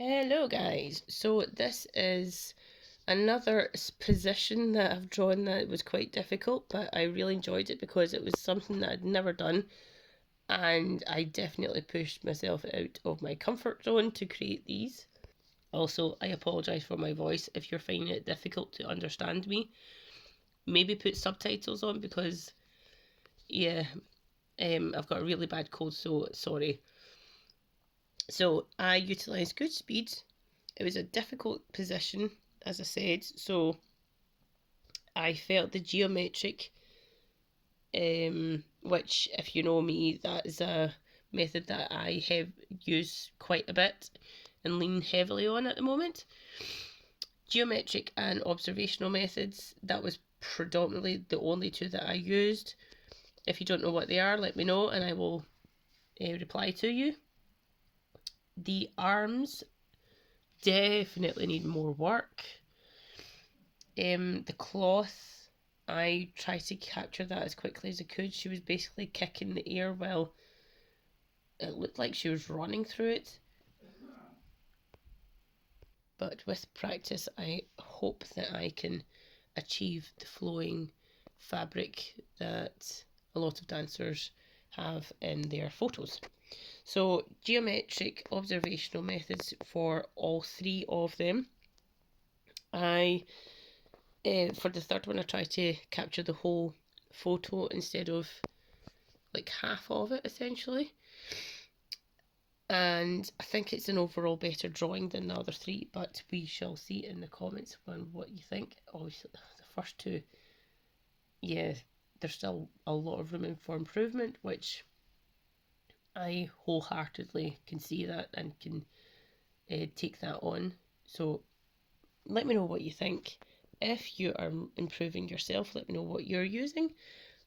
Hello guys, so this is another position that I've drawn that was quite difficult, but I really enjoyed it because it was something that I'd never done, and I definitely pushed myself out of my comfort zone to create these. Also, I apologise for my voice if you're finding it difficult to understand me. Maybe put subtitles on because, yeah, I've got a really bad cold, so sorry. So I utilised good speed. It was a difficult position, as I said, so I felt the geometric, which, if you know me, that is a method that I have used quite a bit and lean heavily on at the moment. Geometric and observational methods, that was predominantly the only two that I used. If you don't know what they are, let me know and I will reply to you. The arms definitely need more work. The cloth, I tried to capture that as quickly as I could. She was basically kicking the air while it looked like she was running through it. But with practice, I hope that I can achieve the flowing fabric that a lot of dancers have in their photos. So, geometric observational methods for all three of them. For the third one, I tried to capture the whole photo instead of like half of it, essentially. And I think it's an overall better drawing than the other three, but we shall see in the comments on what you think. Obviously, the first two, yeah, there's still a lot of room for improvement, which I wholeheartedly can see that and can take that on. So let me know what you think. If you are improving yourself, let me know what you're using.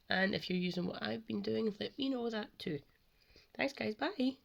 And if you're using what I've been doing, let me know that too. Thanks, guys. Bye.